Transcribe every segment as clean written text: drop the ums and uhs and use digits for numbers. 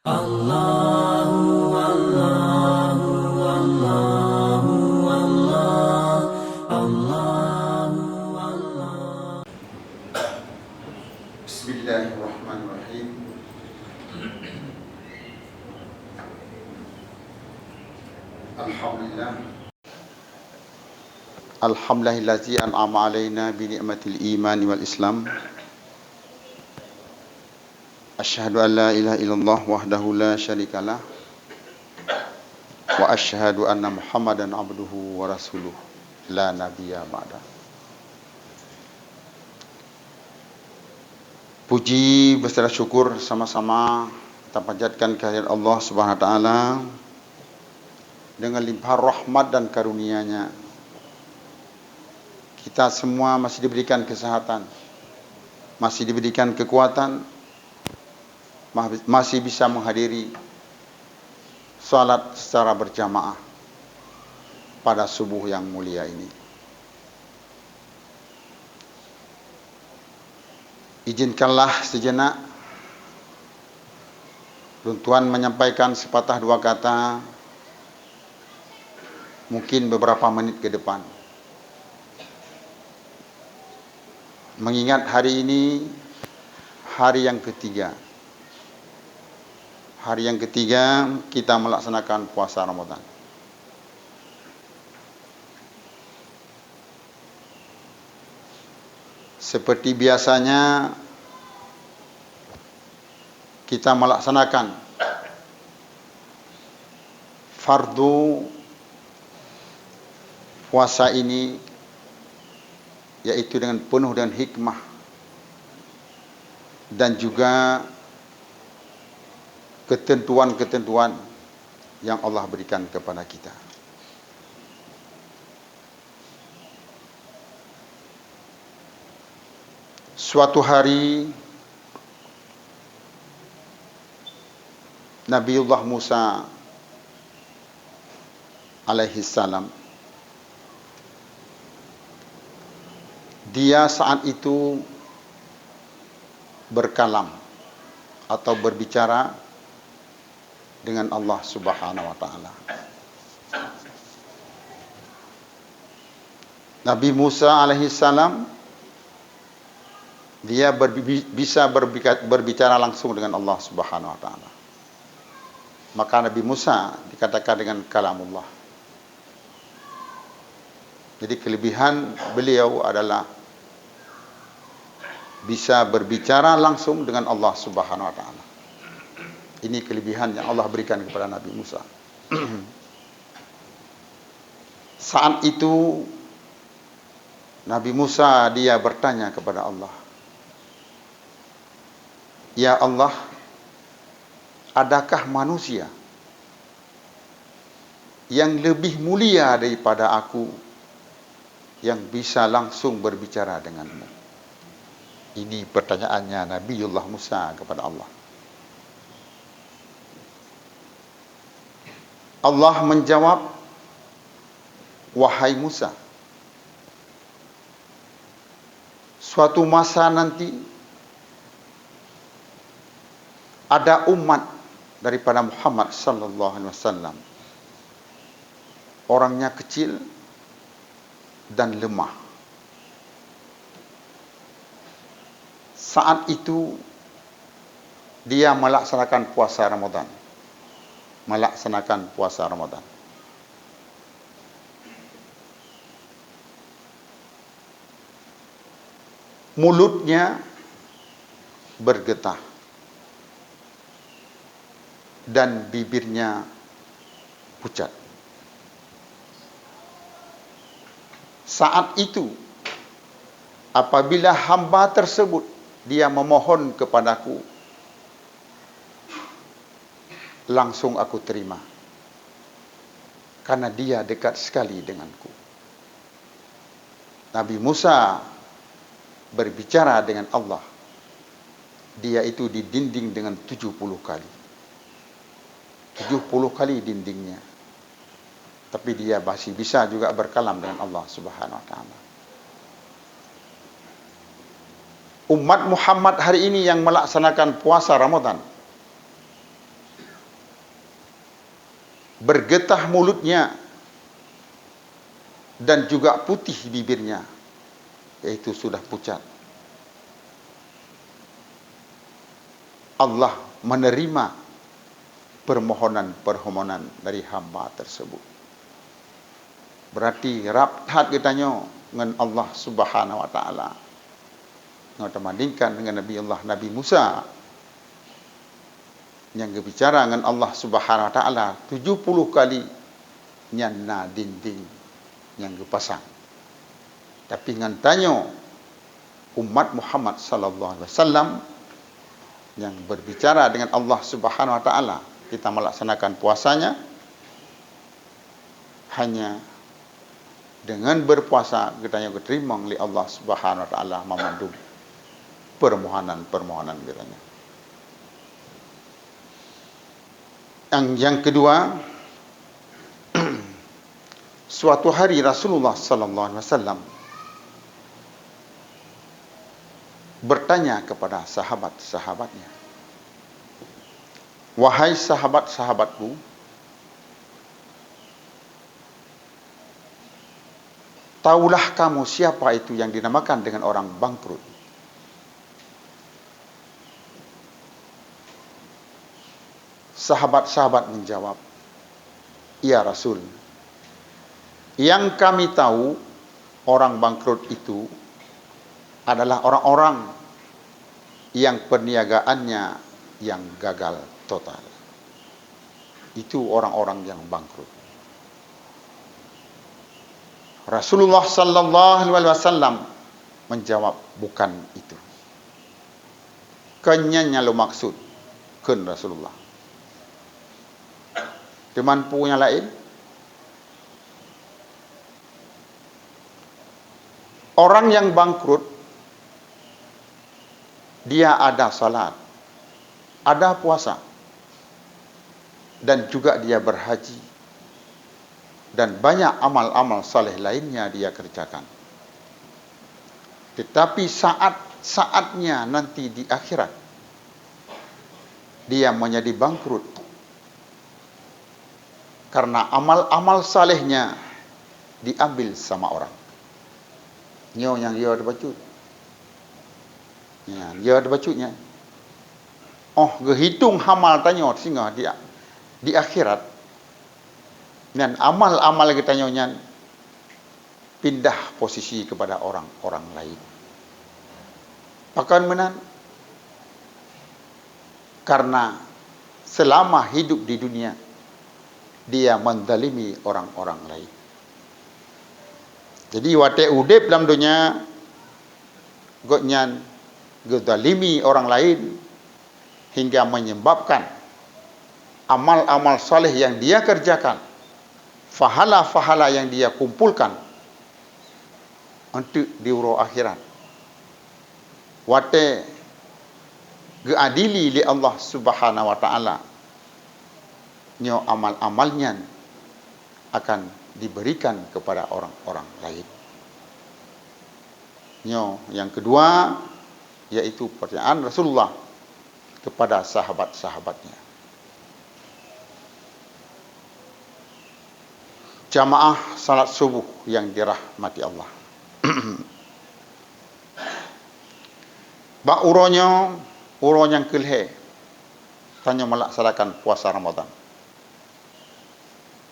Allahu Allahu Allahu Allah Allahu Allah. Bismillahirrahmanirrahim. Alhamdulillah. Alhamdulillazi an'ama alaina bi ni'matil iman wal islam. Asyhadu an la ilaha illallah wahdahu la syarikalah wa asyhadu anna Muhammadan abduhu wa rasuluh la nabiyya ba'da. Puji beserta syukur sama-sama kita panjatkan kehadirat Allah Subhanahu wa taala dengan limpahan rahmat dan karunia-Nya. Kita semua masih diberikan kesehatan, masih diberikan kekuatan, masih bisa menghadiri salat secara berjamaah pada subuh yang mulia ini. Izinkanlah sejenak Tuhan menyampaikan sepatah dua kata, mungkin beberapa menit ke depan. Mengingat hari ini hari yang ketiga. Hari yang ketiga kita melaksanakan puasa Ramadan. Seperti biasanya kita melaksanakan fardu puasa ini, yaitu dengan penuh dengan hikmah dan juga ketentuan-ketentuan yang Allah berikan kepada kita. Suatu hari Nabiullah Musa alaihi salam, dia saat itu berkalam atau berbicara dengan Allah Subhanahu wa taala. Nabi Musa alaihi salam dia bisa berbicara langsung dengan Allah Subhanahu wa taala. Maka Nabi Musa dikatakan dengan kalamullah. Jadi kelebihan beliau adalah bisa berbicara langsung dengan Allah Subhanahu wa taala. Ini kelebihan yang Allah berikan kepada Nabi Musa. Saat itu Nabi Musa dia bertanya kepada Allah, "Ya Allah, adakah manusia yang lebih mulia daripada aku yang bisa langsung berbicara denganmu?" Ini pertanyaannya Nabiullah Musa kepada Allah. Allah menjawab, "Wahai Musa, suatu masa nanti ada umat daripada Muhammad sallallahu alaihi wasallam, orangnya kecil dan lemah. Saat itu dia melaksanakan puasa Ramadan. Mulutnya bergetah dan bibirnya pucat. Saat itu apabila hamba tersebut dia memohon kepadaku, langsung aku terima, karena dia dekat sekali denganku." Nabi Musa berbicara dengan Allah, dia itu didinding dengan 70 kali. 70 kali dindingnya. Tapi dia masih bisa juga berkalam dengan Allah Subhanahu wa taala. Umat Muhammad hari ini yang melaksanakan puasa Ramadan, bergetah mulutnya, dan juga putih bibirnya, yaitu sudah pucat. Allah menerima permohonan dari hamba tersebut. Berarti rapat kitanya dengan Allah Subhanahu wa taala. Kita bandingkan dengan Nabi Musa yang berbicara dengan Allah Subhanahu wa taala 70 kali nyana dinding yang gepasang. Tapi ngan tanyo umat Muhammad sallallahu alaihi wasallam yang berbicara dengan Allah Subhanahu wa taala, kita melaksanakan puasanya hanya dengan berpuasa kita yang diterima oleh Allah Subhanahu wa taala memandu permohonan katanya. Yang kedua, suatu hari Rasulullah sallallahu alaihi wasallam bertanya kepada sahabat-sahabatnya, "Wahai sahabat-sahabatku, tahulah kamu siapa itu yang dinamakan dengan orang bangkrut?" Sahabat-sahabat menjawab, "Ya Rasul, yang kami tahu orang bangkrut itu adalah orang-orang yang perniagaannya yang gagal total. Itu orang-orang yang bangkrut." Rasulullah sallallahu alaihi wasallam menjawab, "Bukan itu. Kenyanya lo maksud kan Rasulullah. Teman punya lain. Orang yang bangkrut dia ada salat, ada puasa, dan juga dia berhaji, dan banyak amal-amal saleh lainnya dia kerjakan. Tetapi saat-saatnya nanti di akhirat dia menjadi bangkrut karena amal-amal salehnya diambil sama orang." Nyo yang dia ada bacut. Ya, dia ada bacutnya. Oh, gehitung hamal tanya sehingga di akhirat dan amal-amal kita nyonya pindah posisi kepada orang-orang lain. Pakan menan karena selama hidup di dunia dia mendalimi orang-orang lain. Jadi wate udip dalam dunia goknyan gedalimi orang lain hingga menyebabkan amal-amal saleh yang dia kerjakan, fahala-fahala yang dia kumpulkan untuk diuro akhirat. Wate geadili li Allah Subhanahu wa taala. Nyo amal-amalnya akan diberikan kepada orang-orang lain. Nyo yang kedua yaitu pertanyaan Rasulullah kepada sahabat-sahabatnya. Jamaah salat subuh yang dirahmati Allah. Ba uronya yang kelhe tanya melaksanakan puasa Ramadan.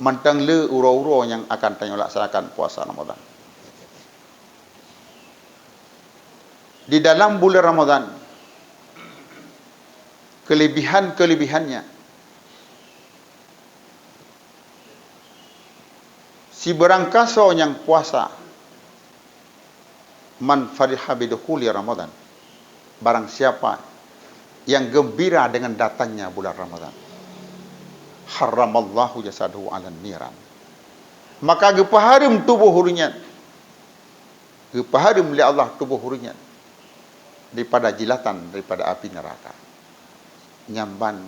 Mantang le uro-uro yang akan tanya melaksanakan puasa Ramadan. Di dalam bulan Ramadan, kelebihan-kelebihannya, si berangkaso yang puasa, man fariha bidukhuli Ramadan, barang siapa yang gembira dengan datangnya bulan Ramadan, haramallahu jasadahu 'alan niran, maka gepaharim tubuh hurinya, gepaharim li Allah tubuh hurinya daripada jilatan daripada api neraka. Nyamban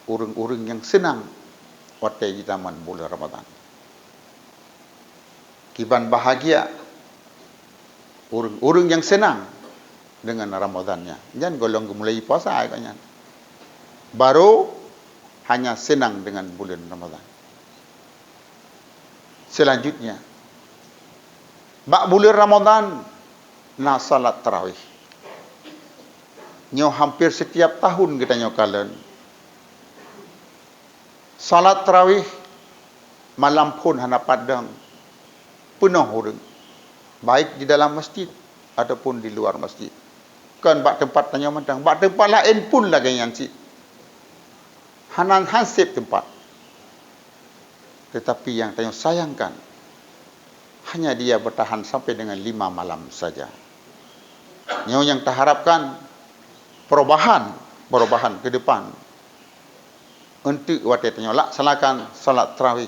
urang-urang yang senang waktu di zaman bulan Ramadan. Kiban bahagia urang-urang yang senang dengan Ramadannya. Jangan golong mulai puasa katanya. Baru hanya senang dengan bulan Ramadan. Selanjutnya, bak bulan Ramadan na salat tarawih. Nyo hampir setiap tahun kita nyokalan. Salat tarawih malam pun hana padang penuh orang. Baik di dalam masjid ataupun di luar masjid. Kan bak tempat tanya mandang, bak tempat lain pun lagi yang cik. Hanan hansip tempat. Tetapi yang tanya sayangkan, hanya dia bertahan sampai dengan 5 malam saja. Yang tak harapkan perubahan ke depan. Untuk waktu tanya laksanakan salat tarawih.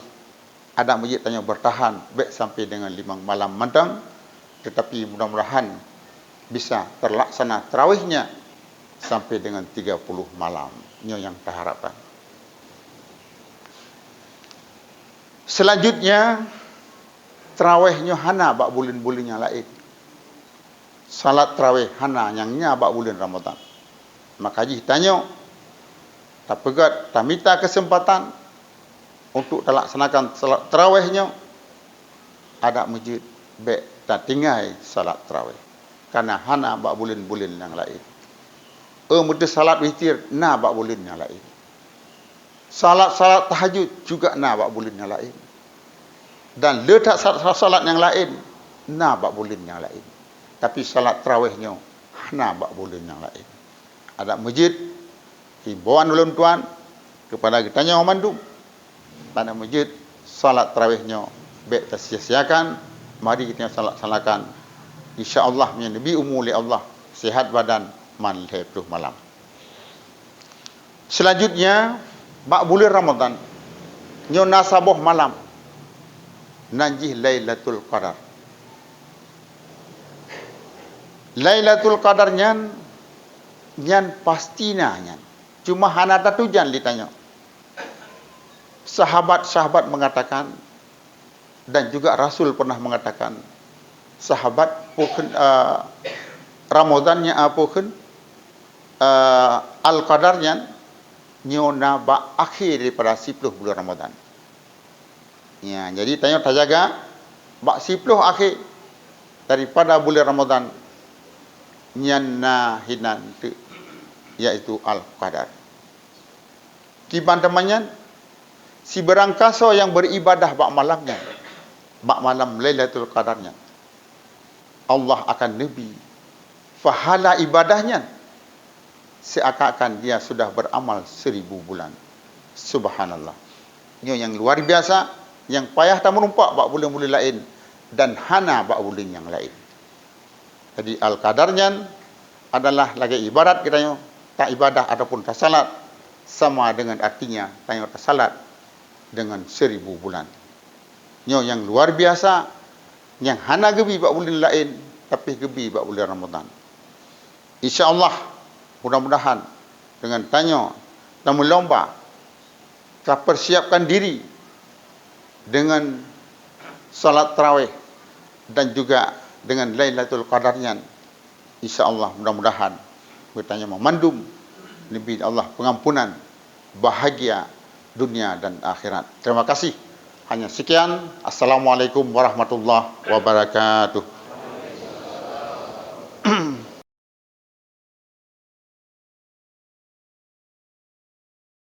Ada masjid tanya bertahan baik sampai dengan 5 malam mandang, tetapi mudah-mudahan bisa terlaksana tarawihnya sampai dengan 30 malam. Ini yang tak harapkan. Selanjutnya, tarawihnya hana bak bulan-bulan yang lain. Salat tarawih hana yang nya bak bulan Ramadan. Maka haji tanya, tak pegat, tak minta kesempatan untuk terlaksanakan salat tarawihnya, ada masjid baik tak tinggal salat tarawih. Karena hana bak bulan-bulan yang lain. Mudah salat witir, na bak bulan yang lain. Salat tahajud juga na bak bulan yang lain. Dan letak salat yang lain, na bak bulan yang lain. Tapi salat tarawihnya, na bak bulan yang lain. Ada masjid, himbauan ulun tuan kepada kita yang mandum. Pada masjid, salat tarawihnya baik tersia-siakan, mari kita salakan. InsyaAllah lebih umur oleh Allah, sihat badan, man 20 malam. Selanjutnya, bak bulan Ramadan, nyo nasaboh malam, nanjih Lailatul Qadar. Lailatul Qadar nyan pastinya nyan. Cuma hana tatujan ditanya. Sahabat-sahabat mengatakan, dan juga Rasul pernah mengatakan, sahabat pun Ramadannya apapun Al-Qadarnya nyona ba akhir daripada 10 bulan Ramadan. Ya, jadi tanya terjaga ba 10 akhir daripada bulan Ramadan nyana hinan yaitu Al-Qadar. Kiban temannya si berangkaso yang beribadah bak malamnya, bak malam Lailatul Qadarnya, Allah akan lebih pahala ibadahnya seakan-akan dia sudah beramal 1000 bulan. Subhanallah. Ini yang luar biasa, yang payah tak merumpak bak bulan-bulan lain dan hana bak bulan yang lain. Jadi Al-Qadarnya adalah lagi ibadat kita tak ibadah ataupun tak salat sama dengan artinya tanya tak salat dengan 1000 bulan. Ini yang luar biasa, yang hana gebi bak bulan lain tapi gebi bak bulan Ramadan. InsyaAllah mudah-mudahan dengan tanya dan melomba kita persiapkan diri dengan salat tarawih dan juga dengan Lailatul Qadarnya, insyaAllah mudah-mudahan bertanya memandum lebih Allah pengampunan, bahagia dunia dan akhirat. Terima kasih. Hanya sekian. Assalamualaikum warahmatullahi wabarakatuh.